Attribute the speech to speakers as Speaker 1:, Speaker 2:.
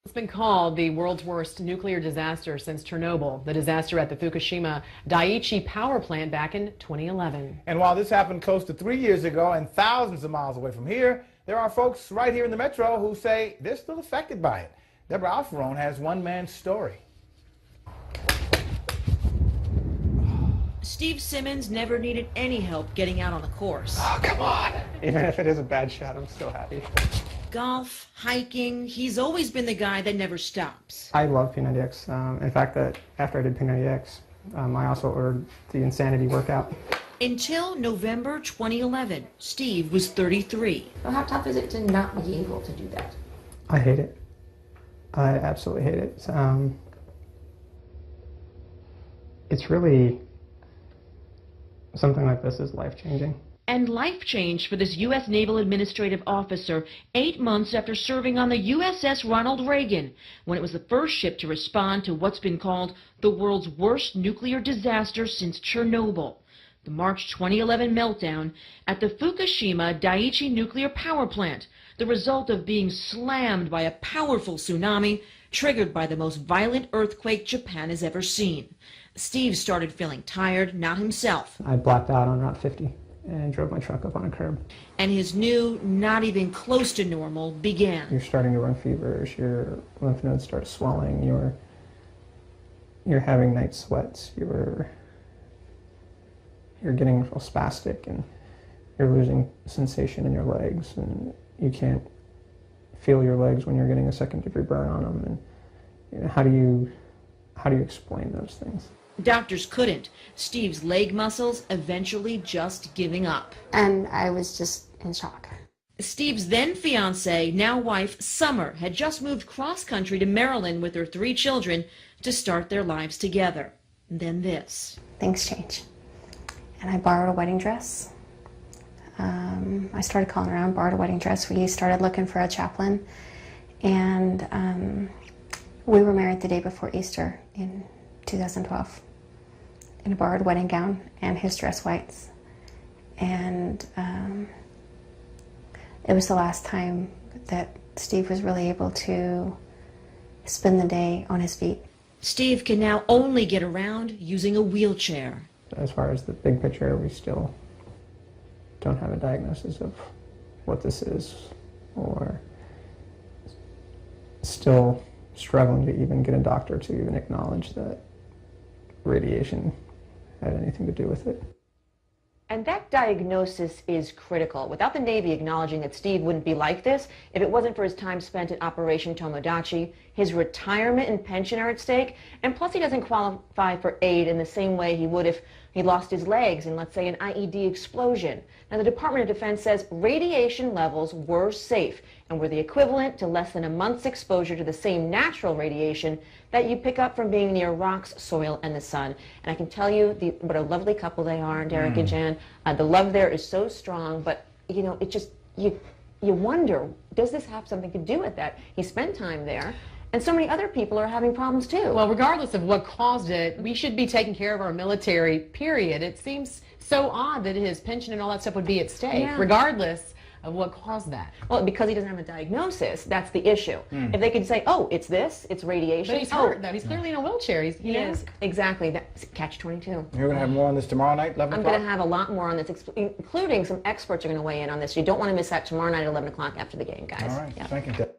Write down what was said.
Speaker 1: It's been called the world's worst nuclear disaster since Chernobyl, the disaster at the Fukushima Daiichi power plant back in 2011.
Speaker 2: And while this happened close to 3 years ago and thousands of miles away from here, there are folks right here in the metro who say they're still affected by it. Deborah Alfarone has one man's story.
Speaker 3: Steve Simmons never needed any help getting out on the course.
Speaker 4: Oh, come on. Even if it is a bad shot, I'm still happy.
Speaker 3: Golf, hiking, he's always been the guy that never stops.
Speaker 4: I love P90X. In fact, after I did P90X, I also ordered the Insanity workout.
Speaker 3: Until November 2011, Steve was 33.
Speaker 5: So how tough is it to not be able to do that?
Speaker 4: I hate it. I absolutely hate it. It's really, something like this is life-changing.
Speaker 3: And life changed for this U.S. Naval Administrative Officer 8 months after serving on the USS Ronald Reagan, when it was the first ship to respond to what's been called the world's worst nuclear disaster since Chernobyl, the March 2011 meltdown at the Fukushima Daiichi nuclear power plant, the result of being slammed by a powerful tsunami triggered by the most violent earthquake Japan has ever seen. Steve started feeling tired, not himself.
Speaker 4: I blacked out on Route 50 and drove my truck up on a curb.
Speaker 3: And his new, not even close to normal, began.
Speaker 4: You're starting to run fevers, your lymph nodes start swelling, you're having night sweats, you're getting real spastic, and you're losing sensation in your legs, and you can't feel your legs when you're getting a second-degree burn on them. And how do you explain those things?
Speaker 3: Doctors couldn't. Steve's leg muscles eventually just giving up.
Speaker 5: And I was just in shock.
Speaker 3: Steve's then fiancée, now wife, Summer, had just moved cross-country to Maryland with her 3 children to start their lives together. And then this.
Speaker 5: Things change. And I borrowed a wedding dress. I started calling around, borrowed a wedding dress. We started looking for a chaplain. And we were married the day before Easter in 2012. In a borrowed wedding gown and his dress whites. And it was the last time that Steve was really able to spend the day on his feet.
Speaker 3: Steve can now only get around using a wheelchair.
Speaker 4: As far as the big picture, we still don't have a diagnosis of what this is, or still struggling to even get a doctor to even acknowledge that radiation had anything to do with it.
Speaker 6: And that diagnosis is critical. Without the Navy acknowledging that Steve wouldn't be like this, if it wasn't for his time spent at Operation Tomodachi, his retirement and pension are at stake, and plus he doesn't qualify for aid in the same way he would if he lost his legs in, let's say, an IED explosion. Now, the Department of Defense says radiation levels were safe and were the equivalent to less than a month's exposure to the same natural radiation that you pick up from being near rocks, soil, and the sun. And I can tell you what a lovely couple they are, Derek and Jan. The love there is so strong, but, you know, it just, you wonder, does this have something to do with that? He spent time there. And so many other people are having problems too.
Speaker 1: Well, regardless of what caused it, we should be taking care of our military, period. It seems so odd that his pension and all that stuff would be at stake, regardless of what caused that.
Speaker 6: Well, because he doesn't have a diagnosis, that's the issue. If they could say, oh, it's this, it's radiation.
Speaker 1: But he's hurt, though. He's clearly in a wheelchair. He
Speaker 6: is. Exactly. That's catch-22.
Speaker 2: You're going to have more on this tomorrow night, 11 o'clock?
Speaker 6: I'm going to have a lot more on this, including some experts are going to weigh in on this. You don't want to miss that tomorrow night at 11 o'clock after the game, guys.
Speaker 2: All right. Thank you, Deb.